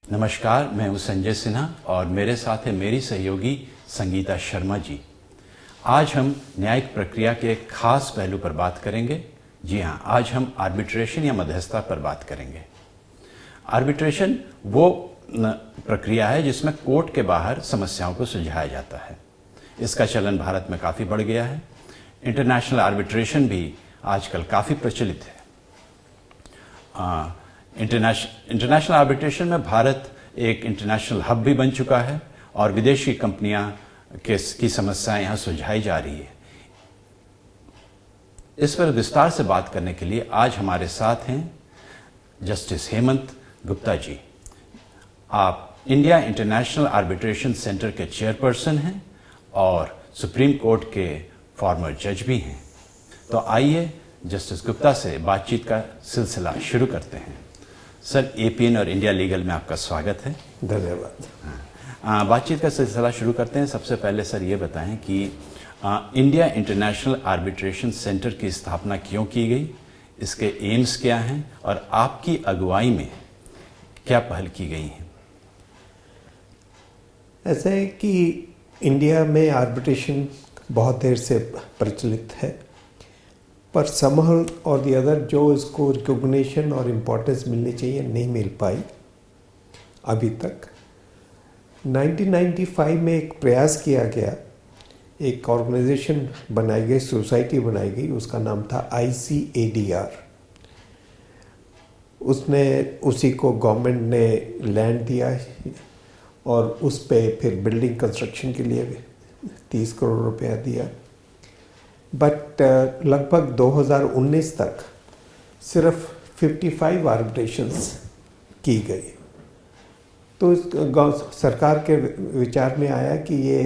नमस्कार, मैं हूं संजय सिन्हा और मेरे साथ है मेरी सहयोगी संगीता शर्मा जी। आज हम न्यायिक प्रक्रिया के एक खास पहलू पर बात करेंगे। जी हाँ, आज हम आर्बिट्रेशन या मध्यस्थता पर बात करेंगे। आर्बिट्रेशन वो प्रक्रिया है जिसमें कोर्ट के बाहर समस्याओं को सुलझाया जाता है। इसका चलन भारत में काफ़ी बढ़ गया है। इंटरनेशनल आर्बिट्रेशन भी आजकल काफ़ी प्रचलित है। इंटरनेशनल आर्बिट्रेशन में भारत एक इंटरनेशनल हब भी बन चुका है और विदेशी कंपनियां की समस्याएं यहां सुलझाई जा रही है। इस पर विस्तार से बात करने के लिए आज हमारे साथ हैं जस्टिस हेमंत गुप्ता जी। आप इंडिया इंटरनेशनल आर्बिट्रेशन सेंटर के चेयरपर्सन हैं और सुप्रीम कोर्ट के फॉर्मर जज भी हैं। तो आइए जस्टिस गुप्ता से बातचीत का सिलसिला शुरू करते हैं। सर, एपीएन और इंडिया लीगल में आपका स्वागत है। धन्यवाद। बातचीत का सिलसिला शुरू करते हैं। सबसे पहले सर ये बताएं कि इंडिया इंटरनेशनल आर्बिट्रेशन सेंटर की स्थापना क्यों की गई, इसके एम्स क्या हैं और आपकी अगुवाई में क्या पहल की गई हैं? ऐसा है कि इंडिया में आर्बिट्रेशन बहुत देर से प्रचलित है, पर समहाउ और द अदर जो इसको रिकॉग्निशन और इम्पोर्टेंस मिलनी चाहिए नहीं मिल पाई अभी तक। 1995 में एक प्रयास किया गया, एक ऑर्गेनाइजेशन बनाई गई, सोसाइटी बनाई गई, उसका नाम था ICADR। उसी को गवर्नमेंट ने लैंड दिया और उस पे फिर बिल्डिंग कंस्ट्रक्शन के लिए 30 करोड़ रुपया दिया। बट लगभग 2019 तक सिर्फ 55 आर्बिट्रेशंस की गई। तो सरकार के विचार में आया कि ये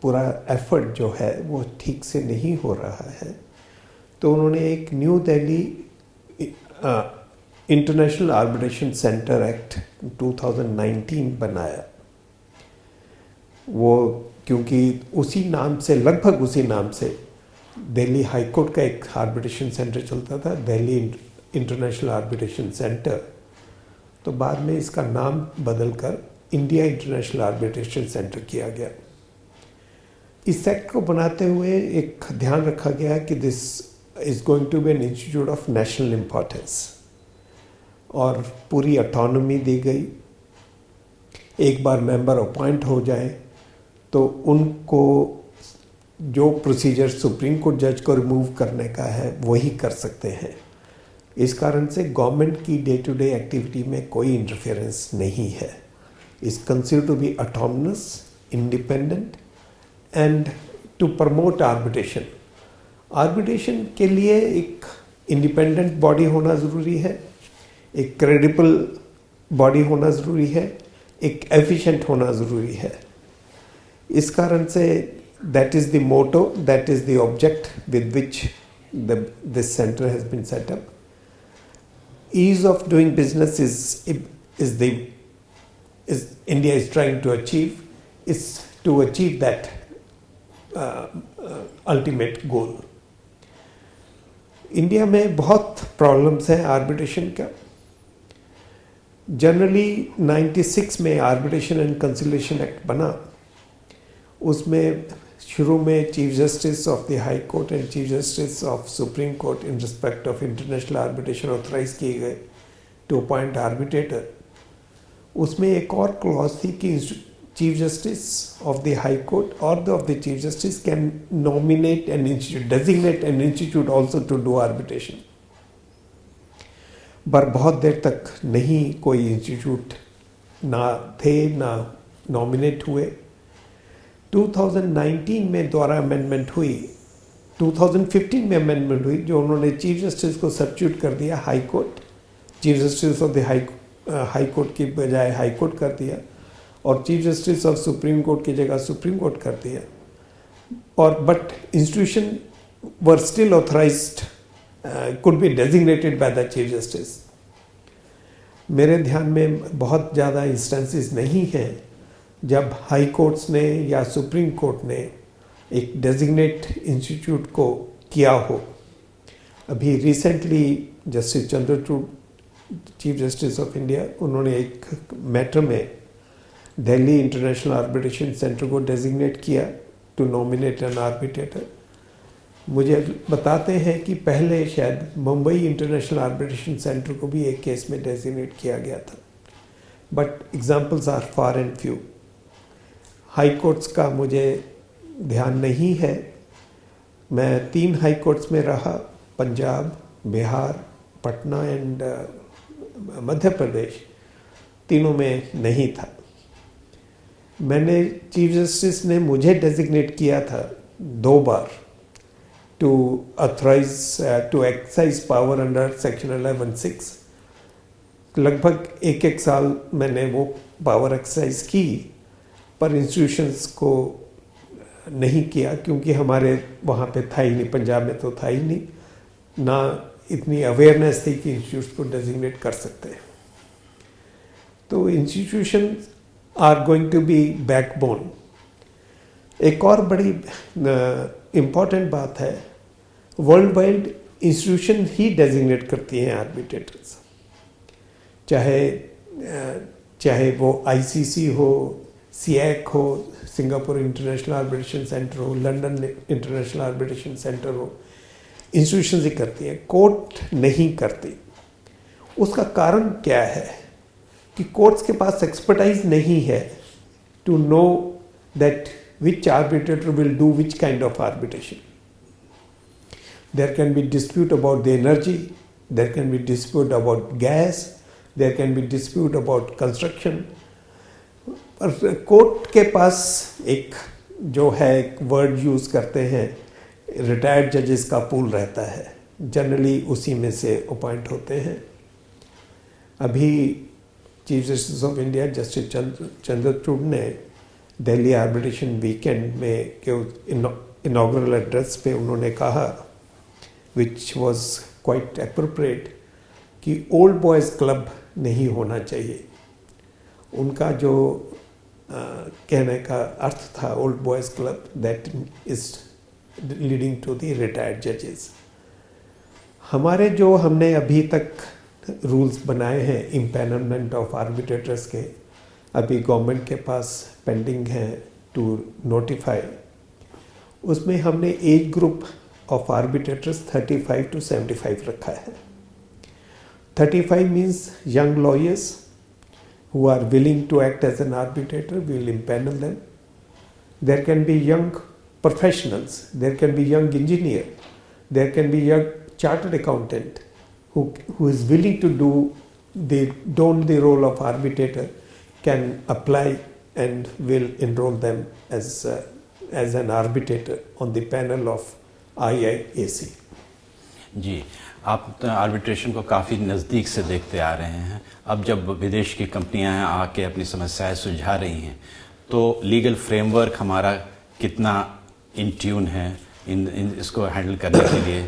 पूरा एफर्ट जो है वो ठीक से नहीं हो रहा है, तो उन्होंने एक new Delhi international arbitration centre act 2019 बनाया। वो क्योंकि उसी नाम से, लगभग उसी नाम से दिल्ली हाई कोर्ट का एक आर्बिट्रेशन सेंटर चलता था, दिल्ली इंटरनेशनल आर्बिट्रेशन सेंटर, तो बाद में इसका नाम बदलकर इंडिया इंटरनेशनल आर्बिट्रेशन सेंटर किया गया। इस एक्ट को बनाते हुए एक ध्यान रखा गया कि this is going to be an institute of national importance और पूरी ऑटोनॉमी दी गई। एक बार मेंबर अपॉइंट हो जाए तो उनको जो प्रोसीजर सुप्रीम कोर्ट जज को रिमूव करने का है वही कर सकते हैं। इस कारण से गवर्नमेंट की डे टू डे एक्टिविटी में कोई इंटरफेरेंस नहीं है। Is considered to be autonomous, independent and to promote arbitration. Arbitration के लिए एक इंडिपेंडेंट बॉडी होना ज़रूरी है, एक क्रेडिबल बॉडी होना ज़रूरी है, एक एफिशिएंट होना ज़रूरी है। इस कारण से that is the motto, that is the object with which this center has been set up. Ease of doing business is India is trying to achieve, is to achieve that ultimate goal. India में बहुत problems हैं arbitration का। Generally 96 में arbitration and conciliation act बना। उसमें शुरू में chief justice of the high court and chief justice of supreme court in respect of international arbitration authorise किए गए टू अपॉइंट आर्बिट्रेटर। उसमें एक और क्लॉज थी कि chief justice of the high court और of the chief justice can nominate an institute, designate an institute also to do arbitration. पर बहुत देर तक नहीं कोई इंस्टीट्यूट ना थे ना नॉमिनेट हुए। 2019 में दोबारा अमेंडमेंट हुई, 2015 में अमेंडमेंट हुई, जो उन्होंने चीफ जस्टिस को सब्स्टिट्यूट कर दिया high court, chief justice of the high court की बजाय हाई कोर्ट कर दिया और chief justice of supreme court की जगह सुप्रीम कोर्ट कर दिया। और but institution were still authorised, could be designated by the chief justice. मेरे ध्यान में बहुत ज़्यादा इंस्टेंसेस नहीं हैं जब हाई कोर्ट्स ने या सुप्रीम कोर्ट ने एक डेजिग्नेट इंस्टीट्यूट को किया हो। अभी recently justice Chandrachud chief justice of India, उन्होंने एक मैटर में दिल्ली इंटरनेशनल आर्बिट्रेशन सेंटर को डेजिग्नेट किया टू नॉमिनेट एन आर्बिट्रेटर। मुझे बताते हैं कि पहले शायद मुंबई इंटरनेशनल आर्बिट्रेशन सेंटर को भी एक केस में डेजिग्नेट किया गया था, but examples are far and few. High courts का मुझे ध्यान नहीं है, मैं 3 हाई कोर्ट्स में रहा, पंजाब, बिहार, पटना एंड मध्य प्रदेश, तीनों में नहीं था। मैंने चीफ जस्टिस ने मुझे डेजिग्नेट किया था 2 बार to authorise to exercise power under section 11(6). लगभग 1 साल मैंने वो पावर एक्सरसाइज की, पर इंस्टीट्यूशंस को नहीं किया क्योंकि हमारे वहाँ पे था ही नहीं, पंजाब में तो था ही नहीं, ना इतनी अवेयरनेस थी कि इंस्टीट्यूट्स को डेजिग्नेट कर सकते हैं। तो institution are going to be backbone. एक और बड़ी इम्पॉर्टेंट बात है, वर्ल्ड वाइड इंस्टीट्यूशन ही डेजिग्नेट करती हैं आर्बिट्रेटर्स, चाहे वो आईसीसी हो, सीएक हो, सिंगापुर इंटरनेशनल आर्बिट्रेशन सेंटर हो, लंदन इंटरनेशनल आर्बिट्रेशन सेंटर हो, इंस्टीट्यूशन ही करती हैं, कोर्ट नहीं करती। उसका कारण क्या है कि कोर्ट्स के पास एक्सपर्टाइज नहीं है to know that which arbitrator will do which kind of arbitration. There can be dispute about the energy, there can be dispute about gas, there can be dispute about construction. पर court के पास एक जो है एक word use करते हैं, retired जजेस का पूल रहता है, जनरली उसी में से अपॉइंट होते हैं। अभी chief justice of India justice Chandrachud ने दिल्ली आर्बिट्रेशन वीकेंड में के इनॉग्रल एड्रेस पे उन्होंने कहा, विच वाज क्वाइट एप्रोप्रिएट, कि ओल्ड बॉयज़ क्लब नहीं होना चाहिए। उनका जो कहने का अर्थ था old boys club, that is leading to the retired जजेस। हमारे जो हमने अभी तक रूल्स बनाए हैं इम्पैनलमेंट ऑफ आर्बिट्रेटर्स के, अभी गवर्नमेंट के पास पेंडिंग है टू नोटिफाई, उसमें हमने age group of arbitrators 35 to 75 रखा है। 35 means young lawyers who are willing to act as an arbitrator, we will impanel them. There can be young professionals, there can be young engineer, there can be young chartered accountant who is willing to don the role of arbitrator, can apply and will enroll them as an arbitrator on the panel of IIAC. जी, आप arbitration को काफ़ी नज़दीक से देखते आ रहे हैं। अब जब विदेश की कंपनियां आके अपनी समस्याएं सुलझा रही हैं, तो लीगल फ्रेमवर्क हमारा कितना इन ट्यून है इसको हैंडल करने के लिए,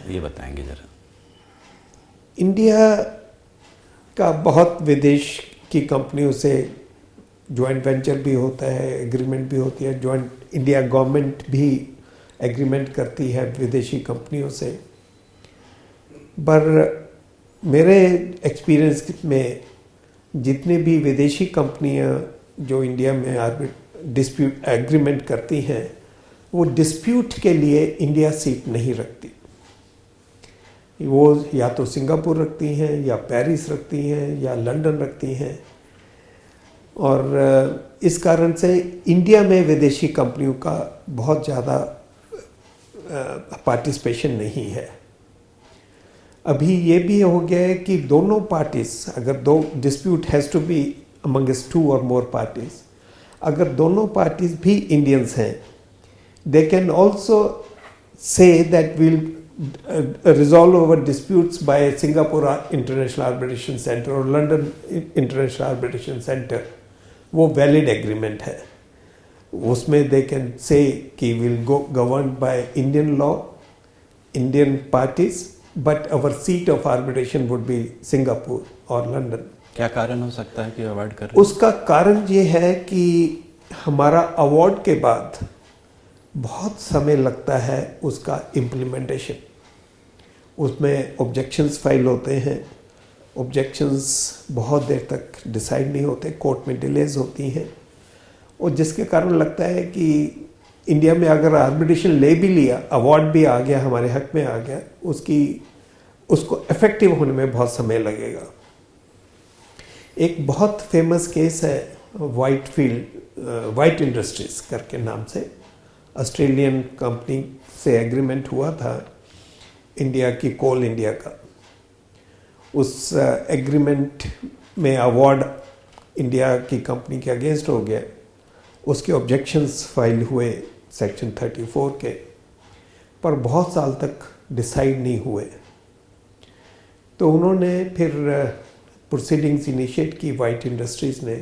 ये बताएंगे ज़रा। इंडिया का बहुत विदेश की कंपनियों से जॉइंट वेंचर भी होता है, एग्रीमेंट भी होती है, जॉइंट इंडिया गवर्नमेंट भी एग्रीमेंट करती है विदेशी कंपनियों से। पर मेरे एक्सपीरियंस में जितनी भी विदेशी कंपनियां जो इंडिया में डिस्प्यूट एग्रीमेंट करती हैं, वो डिस्प्यूट के लिए इंडिया सीट नहीं रखती। वो या तो सिंगापुर रखती हैं, या पेरिस रखती हैं, या लंदन रखती हैं, और इस कारण से इंडिया में विदेशी कंपनियों का बहुत ज़्यादा पार्टिसिपेशन नहीं है। अभी ये भी हो गया है कि दोनों पार्टीज, अगर दो dispute has to be amongst 2 or more parties, अगर दोनों पार्टीज भी इंडियंस हैं, they can also say that will resolve over disputes by Singapore International Arbitration Center और London International Arbitration Center, वो valid agreement है। उसमें they can say कि will go governed by Indian law, Indian parties, but our seat of arbitration would be Singapore or London। क्या कारण हो सकता है कि अवॉइड कर रहे हैं? उसका कारण ये है कि हमारा अवार्ड के बाद बहुत समय लगता है उसका इम्प्लीमेंटेशन, उसमें ऑब्जेक्शंस फाइल होते हैं, ऑब्जेक्शंस बहुत देर तक डिसाइड नहीं होते, कोर्ट में डिलेज होती हैं, और जिसके कारण लगता है कि इंडिया में अगर आर्बिट्रेशन ले भी लिया, अवार्ड भी आ गया, हमारे हक में आ गया, उसको इफेक्टिव होने में बहुत समय लगेगा। एक बहुत फेमस केस है वाइट इंडस्ट्रीज करके नाम से, ऑस्ट्रेलियन कंपनी से एग्रीमेंट हुआ था इंडिया की, कोल इंडिया का। उस एग्रीमेंट में अवार्ड इंडिया की कंपनी के अगेंस्ट हो गया, उसके ऑब्जेक्शंस फाइल हुए सेक्शन 34 के, पर बहुत साल तक डिसाइड नहीं हुए। तो उन्होंने फिर प्रोसीडिंग्स इनिशिएट की वाइट इंडस्ट्रीज ने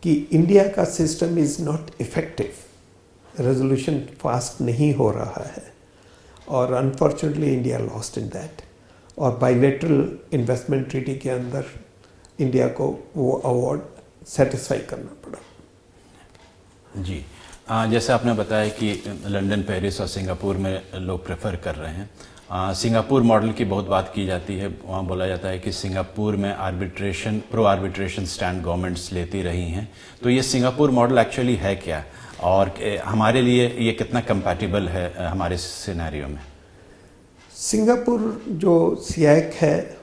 कि इंडिया का system is not effective, resolution fast नहीं हो रहा है, और unfortunately India lost in that, और बायलैटरल इन्वेस्टमेंट ट्रीटी के अंदर इंडिया को वो अवार्ड सेटिस्फाई करना पड़ा। जी, जैसे आपने बताया कि लंदन, पेरिस और सिंगापुर में लोग प्रेफर कर रहे हैं। सिंगापुर मॉडल की बहुत बात की जाती है। वहाँ बोला जाता है कि सिंगापुर में प्रो आर्बिट्रेशन स्टैंड गवर्नमेंट्स लेती रही हैं। तो ये सिंगापुर मॉडल एक्चुअली है क्या, और हमारे लिए ये कितना कंपैटिबल है हमारे सिनेरियो में? सिंगापुर जो सियाक है,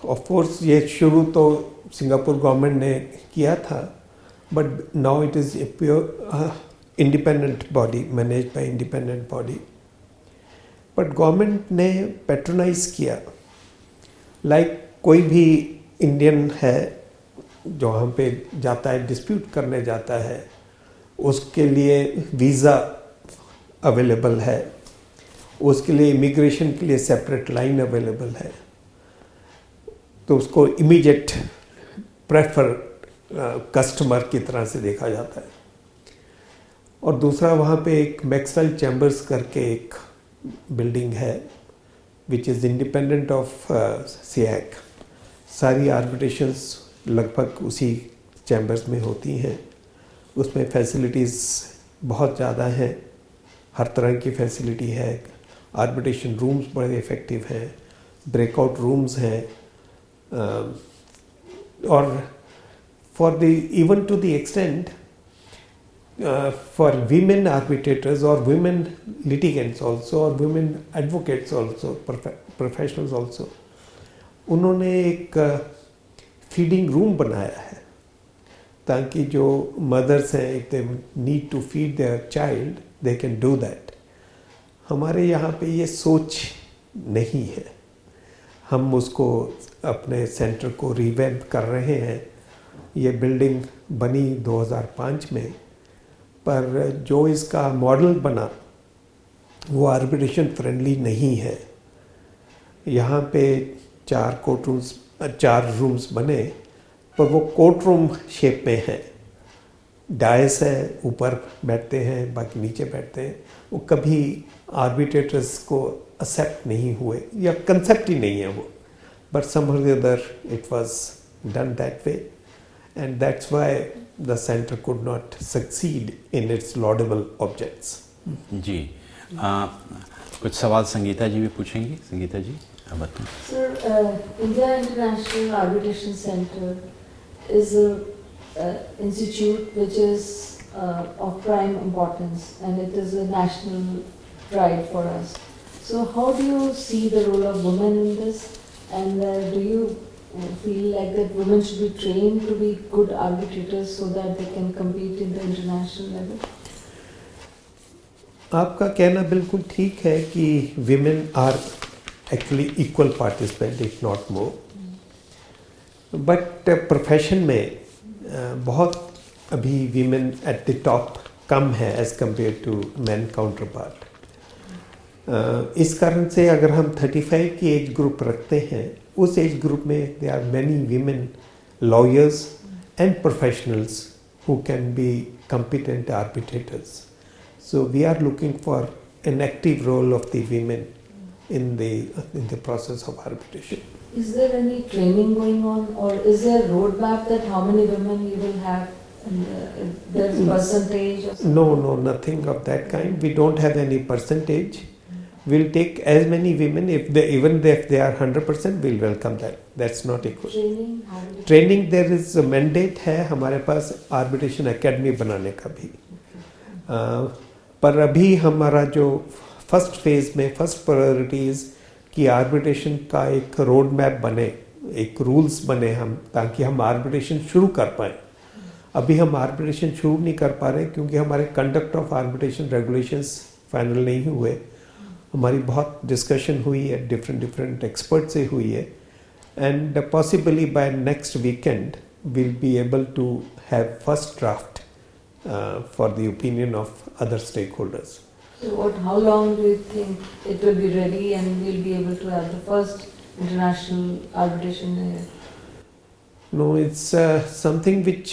ऑफ कोर्स ये शुरू तो सिंगापुर गवर्नमेंट ने किया था, but now it is a pure independent body, managed by independent body. But government ने पैट्रोनाइज किया, लाइक कोई भी इंडियन है जो वहाँ पे जाता है, डिस्प्यूट करने जाता है, उसके लिए वीज़ा अवेलेबल है, उसके लिए इमिग्रेशन के लिए सेपरेट लाइन अवेलेबल है, तो उसको इमीडिएट प्रेफर कस्टमर की तरह से देखा जाता है। और दूसरा वहाँ पे एक मैक्सवेल चैम्बर्स करके एक बिल्डिंग है विच इज़ इंडिपेंडेंट ऑफ सियाक। सारी आर्बिट्रेशंस लगभग उसी चैम्बर्स में होती हैं। उसमें फैसिलिटीज़ बहुत ज़्यादा हैं, हर तरह की फैसिलिटी है। आर्बिट्रेशन रूम्स बड़े इफ़ेक्टिव हैं, ब्रेकआउट रूम्स हैं, और for the even to the extent for women arbitrators और वीमेन लिटिगेंट्स ऑल्सो और women advocates also, professionals also, उन्होंने एक फीडिंग रूम बनाया है ताकि जो मदर्स हैं, if they need to feed their child, they can do that. हमारे यहाँ पे ये सोच नहीं है। हम उसको अपने सेंटर को रिवैम्प कर रहे हैं। ये बिल्डिंग बनी 2005 में, पर जो इसका मॉडल बना वो आर्बिट्रेशन फ्रेंडली नहीं है। यहाँ पे 4 रूम्स बने, पर वो कोर्ट रूम शेप में है। डायस है, ऊपर बैठते हैं, बाकी नीचे बैठते हैं। वो कभी आर्बिट्रेटर्स को एक्सेप्ट नहीं हुए, या कंसेप्ट ही नहीं है वो, but somehow or the other it was done that way, and that's why the center could not succeed in its laudable objects. जी, कुछ सवाल संगीता जी भी पूछेंगी। संगीता जी, आप बताएं। Sir, India International Arbitration Center is a institute which is of prime importance, and it is a national pride for us. So how do you see the role of women in this, and do you feel like that women should be trained to be good arbitrators so that they can compete in the international level? आपका कहना बिल्कुल ठीक है कि women are actually equal participant, if not more. But profession में बहुत अभी women at the top कम है as compared to men counterpart. इस कारण से अगर हम 35 की एज ग्रुप रखते हैं, उस एज ग्रुप में there are many women lawyers and professionals who can be competent arbitrators. So we are looking for an active role of the women in the process of arbitration. Is there any training going on, or is there a roadmap that how many women you will have, and there's percentage or something? No, nothing of that kind. We don't have any percentage, we'll take as many women if they are 100%, we'll welcome that. That's not a question. Training, how will it- training there is mandate है हमारे पास arbitration academy बनाने का भी। पर अभी हमारा जो first phase में फर्स्ट प्रायोरिटीज कि आर्बिट्रेशन का एक रोड मैप बने, एक रूल्स बने हम, ताकि हम आर्बिट्रेशन शुरू कर पाए। अभी हम आर्बिट्रेशन शुरू नहीं कर पा रहे क्योंकि हमारे conduct of arbitration regulations final नहीं हुए। हमारी बहुत डिस्कशन हुई है, डिफरेंट एक्सपर्ट से हुई है, and possibly by next weekend will be able to have first draft for the opinion of other stakeholders. So how long do you think it will be ready and we'll be able to have the first international arbitration? No, it's something which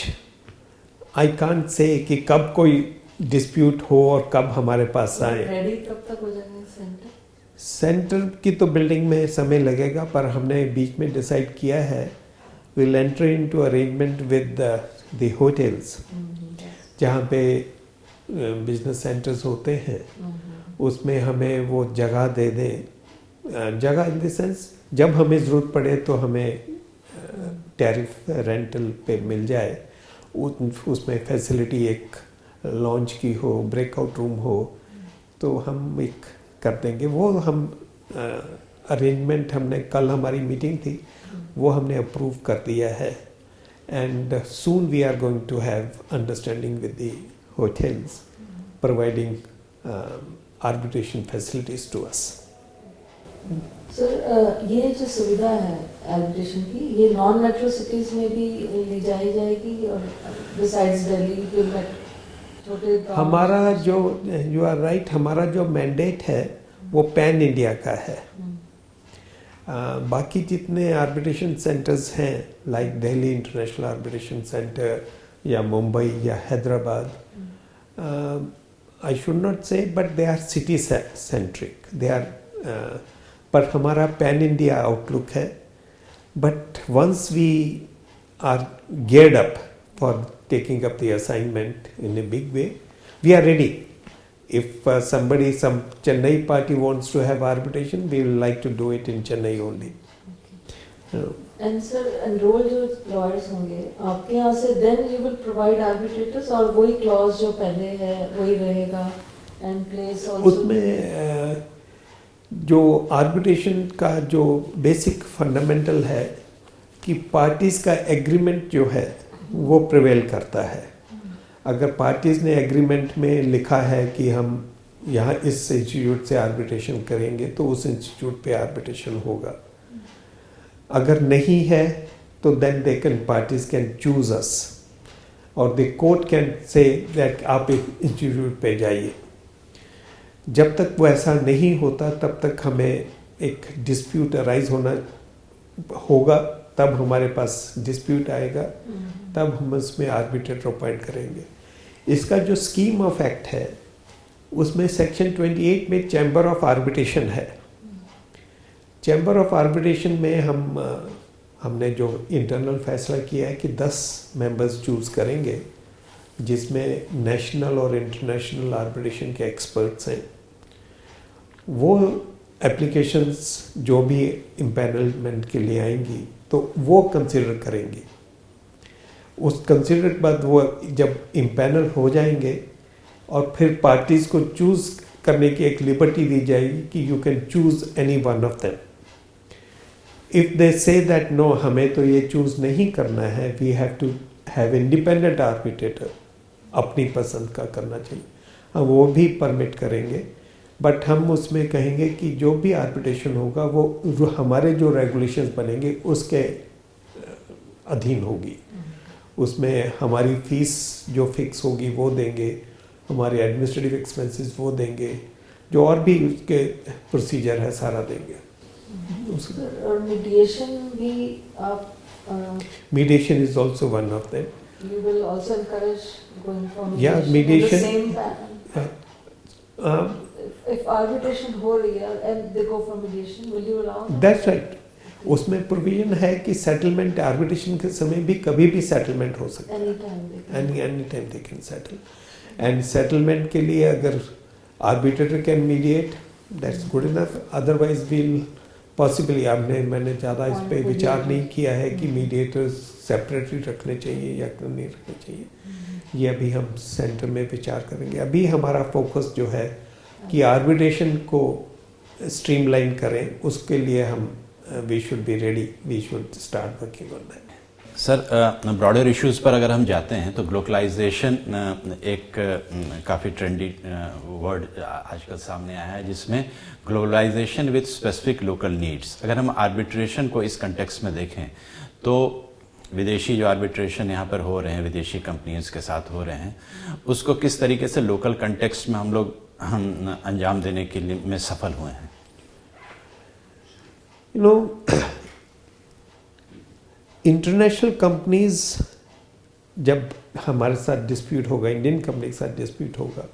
I can't say कि कब कोई dispute हो और कब हमारे पास आए। Ready कब तक हो जाएगा सेंटर? सेंटर की तो बिल्डिंग में समय लगेगा, पर हमने बीच में डिसाइड किया है will enter into arrangement with the hotels जहाँ पे बिजनेस सेंटर्स होते हैं, उसमें हमें वो जगह दे दें। जगह इन द सेंस जब हमें ज़रूरत पड़े तो हमें टैरिफ रेंटल पे मिल जाए, उसमें फैसिलिटी एक लॉन्च की हो, ब्रेकआउट रूम हो, तो हम एक कर देंगे। वो हम अरेंजमेंट हमने कल हमारी मीटिंग थी, वो हमने अप्रूव कर दिया है, and soon we are going to have understanding with the hotels providing arbitration facilities to us. Sir, ये जो सुविधा है आर्बिट्रेशन की, ये नॉन मेट्रो सिटीज में भी ले जाई जाएगी और बिसाइड्स दिल्ली जो छोटे गाँव- हमारा जो यू आर राइट, हमारा जो मैंडेट है वो पैन इंडिया का है। बाकी जितने आर्बिट्रेशन सेंटर्स हैं like Delhi international arbitration centre या मुंबई या Hyderabad, I should not say but they are city centric, they are, पर हमारा पैन इंडिया आउटलुक है। But once we are geared up for taking up the assignment in a big way, we are ready. If some Chennai party wants to have arbitration, we will like to do it in Chennai only. And sir, enrol जो lawyers होंगे आपके यहाँ से, then you will provide arbitrators, और वही clause जो पहले है वही रहेगा एंड प्लेस आल्सो? उसमें जो आर्बिट्रेशन का जो बेसिक फंडामेंटल है कि पार्टीज का एग्रीमेंट जो है वो प्रिवेल करता है। अगर पार्टीज ने एग्रीमेंट में लिखा है कि हम यहाँ इस इंस्टीट्यूट से आर्बिट्रेशन करेंगे तो उस इंस्टीट्यूट पे आर्बिट्रेशन होगा। अगर नहीं है तो then they can parties can choose us, और the court can say that आप एक इंस्टीट्यूट पे जाइए। जब तक वो ऐसा नहीं होता तब तक हमें एक डिस्प्यूट अराइज होगा, तब हमारे पास डिस्प्यूट आएगा, तब हम उसमें आर्बिट्रेटर अपॉइंट करेंगे। इसका जो स्कीम ऑफ एक्ट है उसमें सेक्शन 28 में चैम्बर ऑफ आर्बिट्रेशन है। चैम्बर ऑफ आर्बिट्रेशन में हमने जो इंटरनल फैसला किया है कि 10 मेंबर्स चूज़ करेंगे, जिसमें नेशनल और इंटरनेशनल आर्बिट्रेशन के एक्सपर्ट्स हैं। वो एप्लीकेशंस जो भी इम्पैनलमेंट के लिए आएंगी तो वो कंसिडर करेंगी। उस कंसिडर के बाद वो जब इम्पैनल हो जाएंगे और फिर पार्टीज को चूज करने की एक लिबर्टी दी जाएगी कि you can choose any one of them. If they say that no, हमें तो ये चूज नहीं करना है, we have to have independent arbitrator, अपनी पसंद का करना चाहिए, हम वो भी परमिट करेंगे। बट हम उसमें कहेंगे कि जो भी आर्बिट्रेशन होगा वो हमारे जो रेगुलेशंस बनेंगे उसके अधीन होगी। उसमें हमारी फीस जो फिक्स होगी वो देंगे, हमारे एडमिनिस्ट्रेटिव एक्सपेंसेस वो देंगे, जो और भी उसके प्रोसीजर है सारा देंगे। और मीडिएशन भी आप? Mediation is also one of them. You will also encourage going for mediation? Yeah, mediation. In the same pattern? If arbitration हो रही है and they go for mediation, will you allow that? That's right. उसमें provision है कि settlement arbitration के समय भी कभी भी सेटलमेंट हो सकता है। Anytime they can. Any time they can settle. And settlement के लिए अगर arbitrator can mediate, that's good enough. Otherwise will possibly मैंने ज़्यादा इस पे विचार नहीं किया है कि मीडिएटर्स सेपरेटली रखने चाहिए या नहीं रखने चाहिए. ये अभी हम सेंटर में विचार करेंगे. अभी हमारा फोकस जो है कि आर्बिट्रेशन को स्ट्रीमलाइन करें, उसके लिए हम we should be ready, we should start working on that. Sir, broader issues पर अगर हम जाते हैं तो ग्लोबलाइजेशन एक काफ़ी ट्रेंडी वर्ड आजकल सामने आया है, जिसमें globalisation with specific local needs. अगर हम आर्बिट्रेशन को इस कंटेक्स्ट में देखें तो विदेशी जो आर्बिट्रेशन यहाँ पर हो रहे हैं, विदेशी कंपनीज के साथ हो रहे हैं, उसको किस तरीके से लोकल कंटेक्स्ट में हम अंजाम देने के लिए में सफल हुए हैं? यू नो, इंटरनेशनल कंपनीज जब हमारे साथ डिस्प्यूट होगा, इंडियन कंपनी के साथ डिस्प्यूट होगा,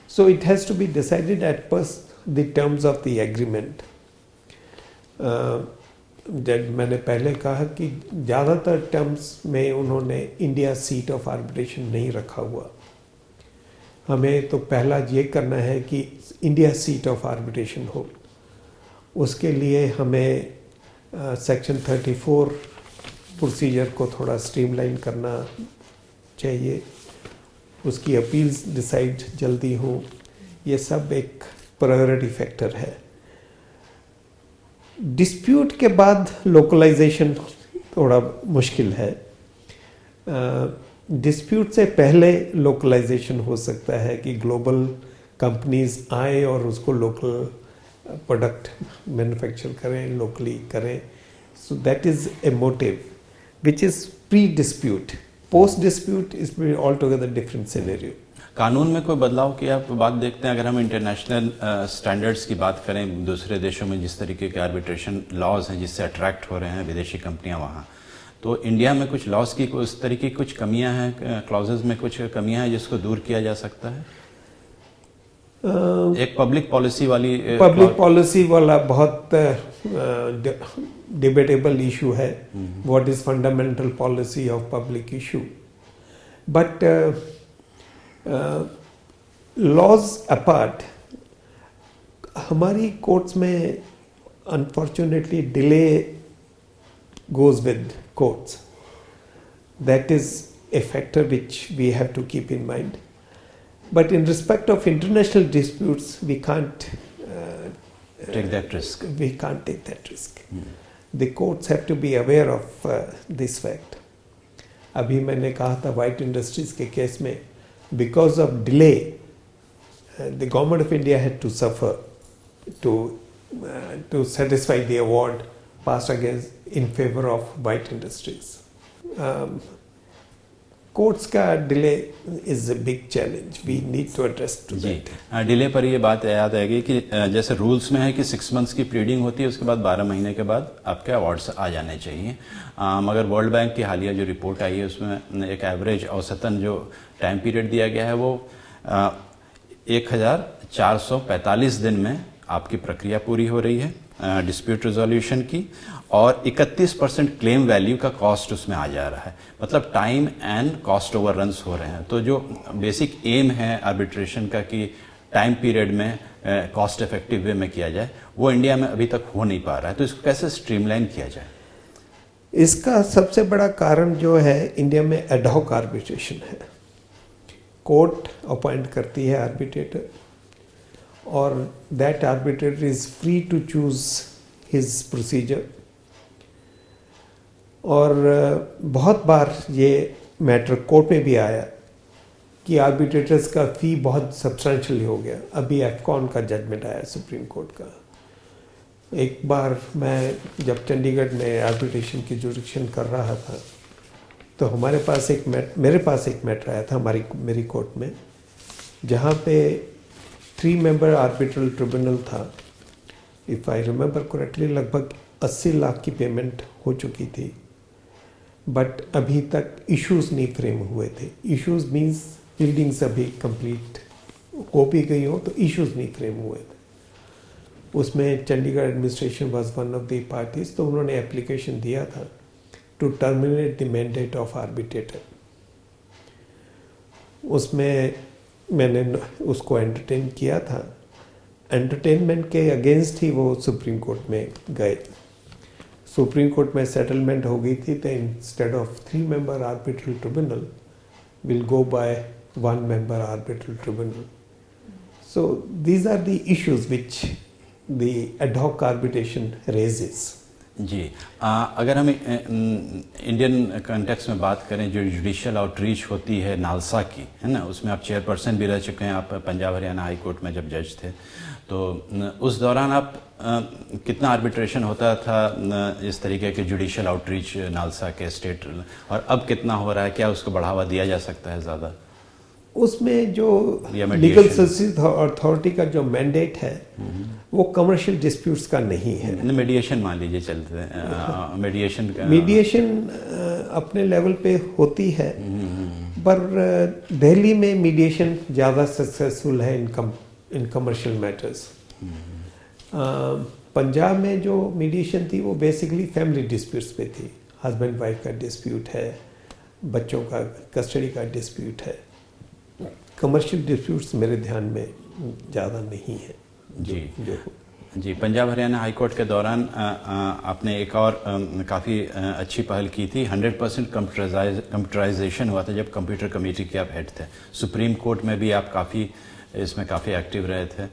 so it has to be decided at first the terms of the agreement. जब मैंने पहले कहा कि ज़्यादातर टर्म्स में उन्होंने इंडिया सीट ऑफ आर्बिट्रेशन नहीं रखा हुआ. हमें तो पहला ये करना है कि इंडिया सीट ऑफ आर्बिट्रेशन हो. उसके लिए हमें सेक्शन 34 प्रोसीजर को थोड़ा स्ट्रीमलाइन करना चाहिए. उसकी अपील्स डिसाइड जल्दी हो. ये सब एक प्रायोरिटी फैक्टर है. डिस्प्यूट के बाद लोकलाइजेशन थोड़ा मुश्किल है. डिस्प्यूट से पहले लोकलाइजेशन हो सकता है कि ग्लोबल कंपनीज आए और उसको लोकल प्रोडक्ट मैन्युफैक्चर करें, लोकली करें. सो that is a motive which is pre dispute. Post dispute is all together different scenario. कानून में कोई बदलाव की आप बात देखते हैं? अगर हम इंटरनेशनल स्टैंडर्ड्स की बात करें, दूसरे देशों में जिस तरीके के आर्बिट्रेशन लॉज हैं जिससे अट्रैक्ट हो रहे हैं विदेशी कंपनियां वहाँ, तो इंडिया में कुछ लॉज की उस तरीके की कुछ कमियां हैं, क्लॉजेज में कुछ कमियां हैं जिसको दूर किया जा सकता है? एक पब्लिक पॉलिसी वाला बहुत डिबेटेबल इशू है. What is fundamental policy of public issue. But laws apart, हमारी कोर्ट्स में unfortunately delay goes with courts. That is a factor which we have to keep in mind. But in respect of international disputes, we can't take that risk. We can't take that risk. The courts have to be aware of this fact. अभी मैंने कहा था white industries के case में, because of delay, the government of India had to suffer to satisfy the award passed against in favor of white industries. Courts का delay is a big challenge. We need to address to that. Delay पर ये बात याद आएगी कि जैसे rules में है कि 6 months की प्लीडिंग होती है, उसके बाद 12 महीने के बाद आपके अवार्ड्स आ जाने चाहिए. मगर वर्ल्ड बैंक की हालिया जो रिपोर्ट आई है उसमें एक एवरेज औसतन जो टाइम पीरियड दिया गया है वो 1445 दिन में आपकी प्रक्रिया पूरी हो रही है डिस्प्यूट रिजोल्यूशन की, और 31% क्लेम वैल्यू का कॉस्ट उसमें आ जा रहा है. मतलब टाइम एंड कॉस्ट ओवररन्स हो रहे हैं. तो जो बेसिक एम है आर्बिट्रेशन का कि टाइम पीरियड में कॉस्ट इफेक्टिव वे में किया जाए, वो इंडिया में अभी तक हो नहीं पा रहा है. तो इसको कैसे स्ट्रीमलाइन किया जाए? इसका सबसे बड़ा कारण जो है, इंडिया में एडहॉक आर्बिट्रेशन है. कोर्ट अपॉइंट करती है आर्बिट्रेटर, और that arbitrator is free to choose his procedure. और बहुत बार ये मैटर कोर्ट में भी आया कि आर्बिट्रेटर्स का फ़ी बहुत सब्सटेंशियल हो गया. अभी एफकॉन का जजमेंट आया सुप्रीम कोर्ट का. एक बार मैं जब चंडीगढ़ में आर्बिट्रेशन की जुरिडिक्शन कर रहा था, तो मेरे पास एक मैटर आया था मेरी कोर्ट में, जहाँ पे 3 member आर्बिट्रल ट्रिब्यूनल था. इफ़ आई रिमेंबर करेक्टली लगभग 80 लाख की पेमेंट हो चुकी थी, बट अभी तक इश्यूज नहीं फ्रेम हुए थे. इश्यूज मीन्स बिल्डिंग्स अभी कंप्लीट हो भी गई हो, तो इश्यूज नहीं फ्रेम हुए थे. उसमें Chandigarh administration was one of the parties. तो उन्होंने एप्लीकेशन दिया था to terminate the mandate of arbitrator. उसमें मैंने उसको एंटरटेन किया था, एंटरटेनमेंट के अगेंस्ट ही वो सुप्रीम कोर्ट में गए। सुप्रीम कोर्ट में सेटलमेंट हो गई थी, तो instead of 3 member arbitral tribunal will go by 1 member arbitral tribunal. So these are the issues which the ad hoc arbitration raises. जी, अगर हम इंडियन कॉन्टेक्स्ट में बात करें, जो जुडिशियल आउटरीच होती है नालसा की, है ना, उसमें आप चेयरपर्सन भी रह चुके हैं, आप पंजाब हरियाणा हाई कोर्ट में जब जज थे, तो उस दौरान आप कितना आर्बिट्रेशन होता था इस तरीके के जुडिशियल आउटरीच नालसा के स्टेट, और अब कितना हो रहा है? क्या उसको बढ़ावा दिया जा सकता है ज़्यादा? उसमें जो या लीगल सर्विस अथॉरिटी का जो मैंडेट है वो कमर्शियल डिस्प्यूट्स का नहीं है। मीडिएशन मान लीजिए चलते हैं, मीडिएशन अपने लेवल पे होती है, पर दिल्ली में मीडिएशन ज़्यादा सक्सेसफुल है इन कमर्शियल मैटर्स। पंजाब में जो मीडिएशन थी वो बेसिकली फैमिली डिस्प्यूट्स पे थी। हस्बैंड वाइफ का डिस्प्यूट है, बच्चों का कस्टडी का डिस्प्यूट है। कमर्शियल डिस्प्यूट्स मेरे ध्यान में ज़्यादा नहीं है। जी, पंजाब हरियाणा हाई कोर्ट के दौरान आपने एक और काफ़ी अच्छी पहल की थी। 100% कंप्यूटराइजेशन हुआ था जब कंप्यूटर कमेटी के आप हेड थे। सुप्रीम कोर्ट में भी आप इसमें काफ़ी एक्टिव रहे थे।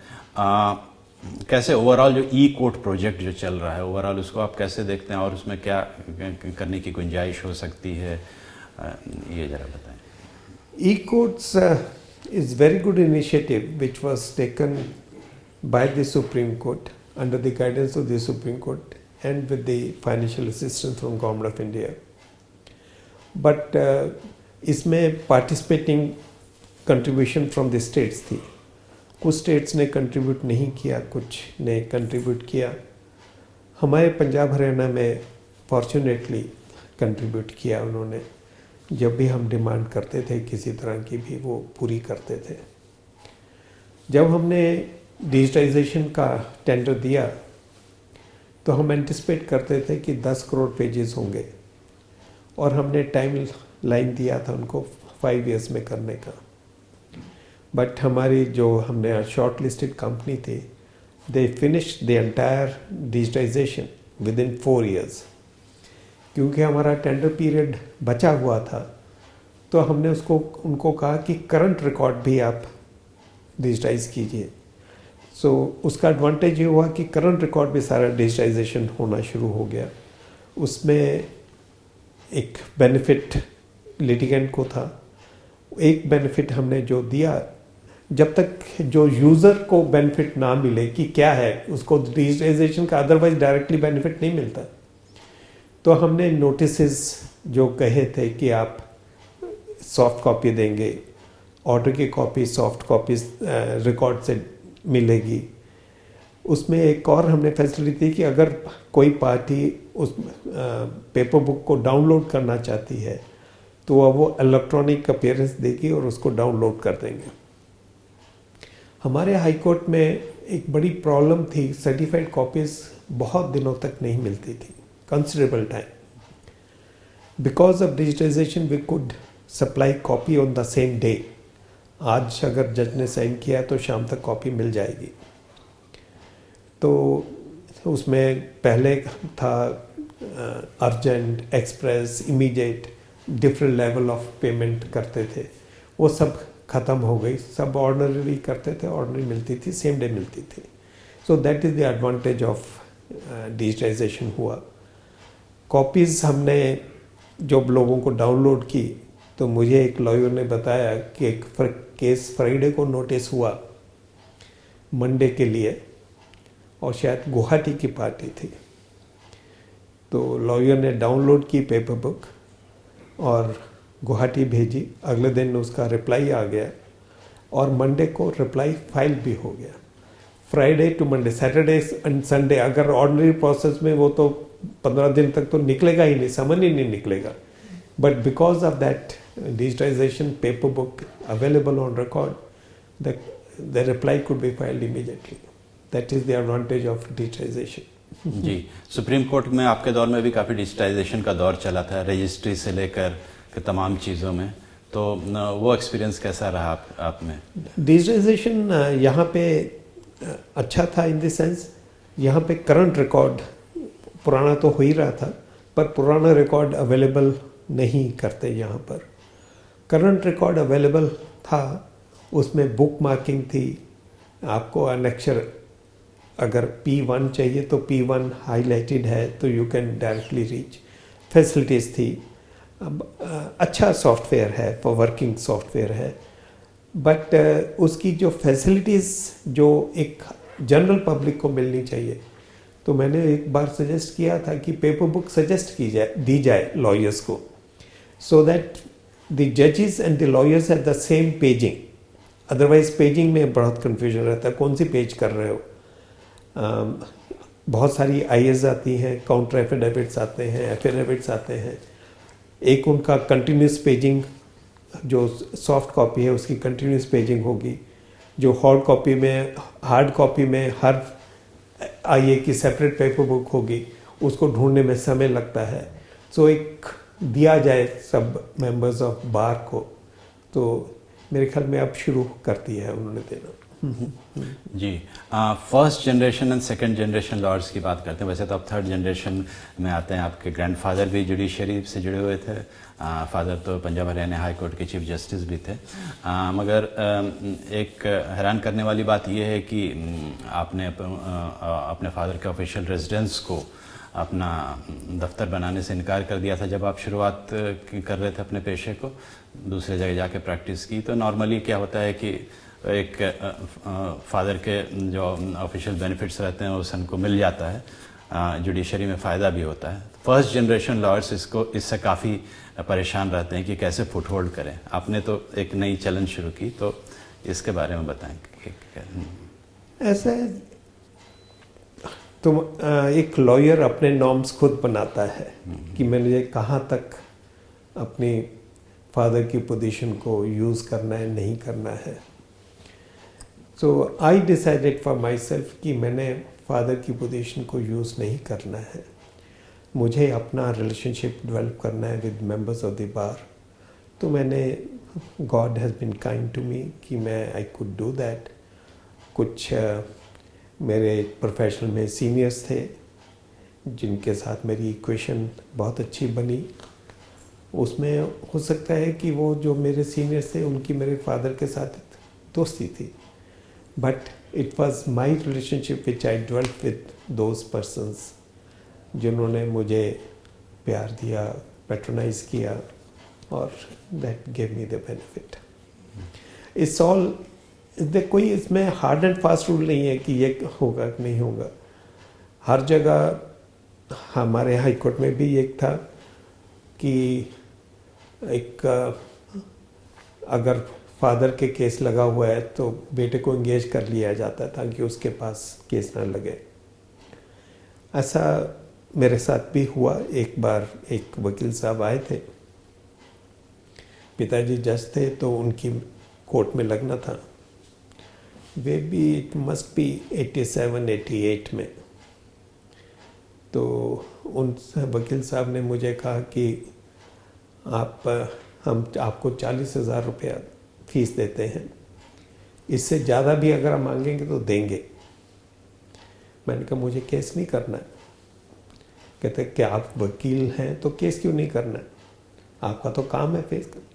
कैसे ओवरऑल जो ई कोर्ट प्रोजेक्ट जो चल रहा है, ओवरऑल उसको आप कैसे देखते हैं, और उसमें क्या करने की गुंजाइश हो सकती है, ये ज़रा बताएं। E-courts is very good initiative which was taken by the Supreme Court under the guidance of the Supreme Court and with the financial assistance from Government of India. But इसमें participating contribution from the states थी। कुछ states ने contribute नहीं किया, कुछ ने contribute किया। हमारे पंजाब हरियाणा में फॉर्चुनेटली कंट्रीब्यूट किया उन्होंने। जब भी हम डिमांड करते थे किसी तरह की भी, वो पूरी करते थे। जब हमने डिजिटाइजेशन का टेंडर दिया तो हम एंटिसिपेट करते थे कि 10 करोड़ पेजेस होंगे, और हमने टाइम लाइन दिया था उनको 5 years में करने का। बट हमारी जो हमने शॉर्ट लिस्टेड कंपनी थी, they finished the entire digitisation within 4 years। क्योंकि हमारा टेंडर पीरियड बचा हुआ था, तो हमने उनको कहा कि करंट रिकॉर्ड भी आप डिजिटाइज कीजिए। सो उसका एडवांटेज ये हुआ कि करंट रिकॉर्ड भी सारा डिजिटाइजेशन होना शुरू हो गया। उसमें एक बेनिफिट लिटिगेंट को था। एक बेनिफिट हमने जो दिया, जब तक जो यूज़र को बेनिफिट ना मिले कि क्या है, उसको डिजिटाइजेशन का अदरवाइज डायरेक्टली बेनिफिट नहीं मिलता, तो हमने नोटिसेस जो कहे थे कि आप सॉफ्ट कॉपी देंगे, ऑर्डर की कॉपी सॉफ्ट कॉपी रिकॉर्ड से मिलेगी। उसमें एक और हमने फैसिलिटी दी कि अगर कोई पार्टी उस पेपर बुक को डाउनलोड करना चाहती है तो वो इलेक्ट्रॉनिक अपीयरेंस देगी और उसको डाउनलोड कर देंगे। हमारे हाई कोर्ट में एक बड़ी प्रॉब्लम थी, सर्टिफाइड कॉपीज़ बहुत दिनों तक नहीं मिलती थी, considerable time. Because of digitization we could supply copy on the same day. आज अगर जज ने साइन किया तो शाम तक कॉपी मिल जाएगी। तो उसमें पहले था urgent, express, immediate, different level of payment करते थे, वो सब ख़त्म हो गई। सब ऑर्डनरी करते थे, ऑर्डनरी मिलती थी, सेम डे मिलती थी। So that is the advantage of digitisation हुआ। कॉपीज़ हमने जब लोगों को डाउनलोड की, तो मुझे एक लॉयर ने बताया कि एक केस फ्राइडे को नोटिस हुआ मंडे के लिए, और शायद गुवाहाटी की पार्टी थी। तो लॉयर ने डाउनलोड की पेपर बुक और गुवाहाटी भेजी। अगले दिन उसका रिप्लाई आ गया, और मंडे को रिप्लाई फाइल भी हो गया। Friday to Monday, Saturday and Sunday, अगर ऑर्डिनरी प्रोसेस में वो तो 15 दिन तक तो निकलेगा ही नहीं, समन ही नहीं निकलेगा। But because of that digitisation, paper book available on record, the reply could be filed immediately. That is the advantage of digitisation. जी, सुप्रीम कोर्ट में आपके दौर में भी काफ़ी डिजिटाइजेशन का दौर चला था, रजिस्ट्री से लेकर के तमाम चीज़ों में, तो वो एक्सपीरियंस कैसा रहा आप में? डिजिटाइजेशन यहाँ पे अच्छा था इन द सेंस यहाँ पे करंट रिकॉर्ड, पुराना तो हो ही रहा था पर पुराना रिकॉर्ड अवेलेबल नहीं करते यहाँ पर। करंट रिकॉर्ड अवेलेबल था, उसमें बुक मार्किंग थी, आपको अनेक्चर अगर P1 चाहिए तो P1 हाईलाइटेड है तो you can directly reach, facilities थी। अब अच्छा सॉफ्टवेयर है, फॉर वर्किंग सॉफ्टवेयर है, बट उसकी जो फैसिलिटीज़ जो एक जनरल पब्लिक को मिलनी चाहिए, तो मैंने एक बार सजेस्ट किया था कि पेपर बुक सजेस्ट दी जाए लॉयर्स को, सो दैट द जजेस and the lawyers have the same paging. Otherwise paging में बहुत कन्फ्यूजन रहता है, कौन सी पेज कर रहे हो। बहुत सारी IAs आती हैं, काउंटर एफिडेविट्स आते हैं, एफिडेविट्स आते हैं। एक उनका कंटिन्यूस पेजिंग, जो सॉफ्ट कॉपी है उसकी कंटिन्यूस पेजिंग होगी, जो हार्ड कॉपी में हर IA की सेपरेट पेपर बुक होगी, उसको ढूंढने में समय लगता है। सो एक दिया जाए सब मेंबर्स ऑफ बार को, तो मेरे ख्याल में अब शुरू कर दिया है उन्होंने देना। जी, first generation and second generation lords की बात करते हैं। वैसे तो आप थर्ड जनरेशन में आते हैं, आपके ग्रैंडफादर भी जुडिशरी से जुड़े हुए थे, फादर तो पंजाब हरियाणा हाई कोर्ट के चीफ जस्टिस भी थे। मगर एक हैरान करने वाली बात यह है कि आपने अपने फादर के ऑफिशियल रेजिडेंस को अपना दफ्तर बनाने से इनकार कर दिया था जब आप शुरुआत कर रहे थे अपने पेशे को, दूसरे जगह जाके प्रैक्टिस की। तो नॉर्मली क्या होता है कि एक फादर के जो ऑफिशियल बेनिफिट्स रहते हैं वो सन को मिल जाता है, जुडिशरी में फ़ायदा भी होता है। फर्स्ट जनरेशन लॉयर्स इससे काफ़ी परेशान रहते हैं कि कैसे फुट होल्ड करें। आपने तो एक नई चलन शुरू की, तो इसके बारे में बताएं। ऐसा है, तो एक लॉयर अपने नॉर्म्स खुद बनाता है कि मैंने कहाँ तक अपनी फादर की पोजीशन को यूज़ करना है, नहीं करना है। So I decided for myself कि मैंने फादर की पोजीशन को यूज़ नहीं करना है, मुझे अपना रिलेशनशिप डेवलप करना है with members of the bar. तो मैंने, God has been kind to me कि मैं आई कुड डू दैट। कुछ मेरे प्रोफेशनल में सीनियर्स थे जिनके साथ मेरी इक्वेशन बहुत अच्छी बनी। उसमें हो सकता है कि वो जो मेरे सीनियर्स थे उनकी मेरे फादर के साथ दोस्ती थी, but it was my relationship which I develop with those persons जिन्होंने मुझे प्यार दिया, पैट्रोनाइज किया, और that gave me the benefit. It's all, कोई इसमें हार्ड एंड फास्ट रूल नहीं है कि ये होगा कि नहीं होगा। हर जगह, हमारे हाई कोर्ट में भी एक था कि एक अगर फादर के केस लगा हुआ है तो बेटे को एंगेज कर लिया जाता है ताकि उसके पास केस ना लगे। ऐसा मेरे साथ भी हुआ। एक बार एक वकील साहब आए थे, पिताजी जज थे, तो उनकी कोर्ट में लगना था। वे भी इट मस्ट बी 87-88 में। तो उन वकील साहब ने मुझे कहा कि हम आपको 40,000 रुपया फीस देते हैं, इससे ज़्यादा भी अगर हम मांगेंगे तो देंगे। मैंने कहा मुझे केस नहीं करना है। कहते कि आप वकील हैं तो केस क्यों नहीं करना है, आपका तो काम है फेस करना।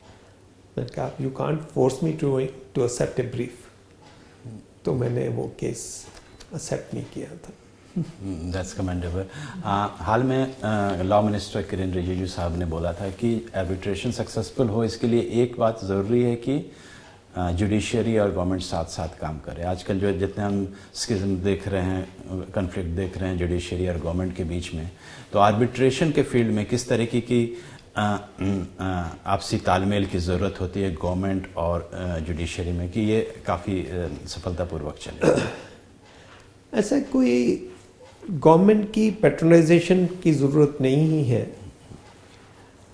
मैंने कहा you can't force me to accept a brief. तो मैंने वो केस एक्सेप्ट नहीं किया था। That's commendable. हाल में लॉ मिनिस्टर किरेन रिजिजू साहब ने बोला था कि आर्बिट्रेशन सक्सेसफुल हो इसके लिए एक बात ज़रूरी है कि जुडिशरी और गवर्नमेंट साथ साथ काम करें। आजकल जो जितने हम स्किज्म देख रहे हैं, कन्फ्लिक्ट देख रहे हैं जुडिशरी और गवर्नमेंट के बीच में, तो आर्बिट्रेशन के फील्ड में किस तरीके की आपसी तालमेल की ज़रूरत होती है गवर्नमेंट और जुडिशरी में कि ये काफ़ी सफलतापूर्वक चले। ऐसा कोई गवर्नमेंट की पैट्रोनाइजेशन की ज़रूरत नहीं ही है।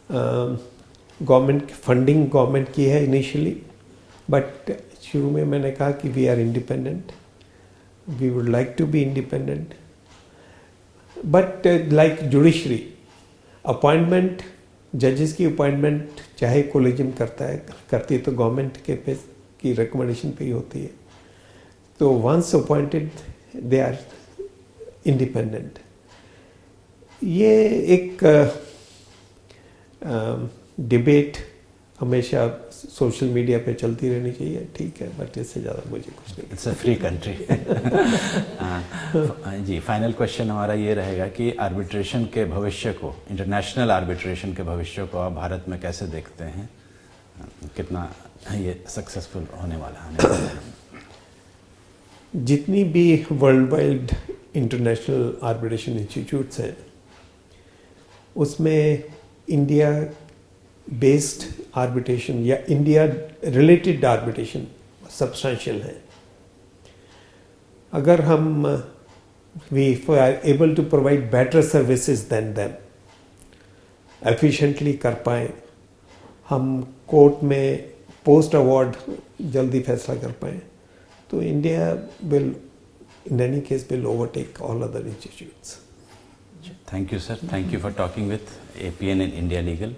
गवर्नमेंट की फंडिंग गवर्नमेंट की है इनिशियली, बट शुरू में मैंने कहा कि we are independent, we would like to be independent, but like judiciary appointment, जजेस की अपॉइंटमेंट चाहे कोलेजियम करती है तो गवर्नमेंट के पे की रिकमेंडेशन पे ही होती है। तो once appointed they are independent. ये एक डिबेट हमेशा सोशल मीडिया पे चलती रहनी चाहिए, ठीक है, बट इससे ज़्यादा मुझे कुछ नहीं। It's a free country. जी, फाइनल क्वेश्चन हमारा ये रहेगा कि आर्बिट्रेशन के भविष्य को, इंटरनेशनल आर्बिट्रेशन के भविष्य को आप भारत में कैसे देखते हैं? कितना ये सक्सेसफुल होने वाला है? जितनी भी world wide international arbitration institutes हैं उसमें इंडिया बेस्ड आर्बिट्रेशन या इंडिया रिलेटेड आर्बिट्रेशन सब्सटेंशियल है। अगर हम we are able to provide better services than them, efficiently कर पाएँ, हम कोर्ट में पोस्ट अवार्ड जल्दी फैसला कर पाएँ, तो India will in any case will overtake all other institutes. Thank you sir, thank you for talking with APN and India legal.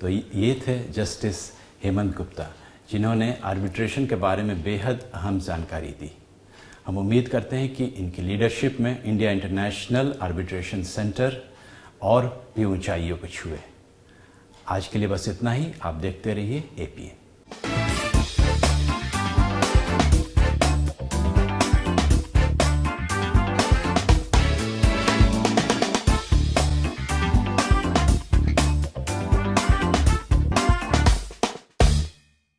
तो ये थे जस्टिस हेमंत गुप्ता, जिन्होंने आर्बिट्रेशन के बारे में बेहद अहम जानकारी दी। हम उम्मीद करते हैं कि इनकी लीडरशिप में इंडिया इंटरनेशनल आर्बिट्रेशन सेंटर और भी ऊंचाइयों को छुए। आज के लिए बस इतना ही। आप देखते रहिए APN।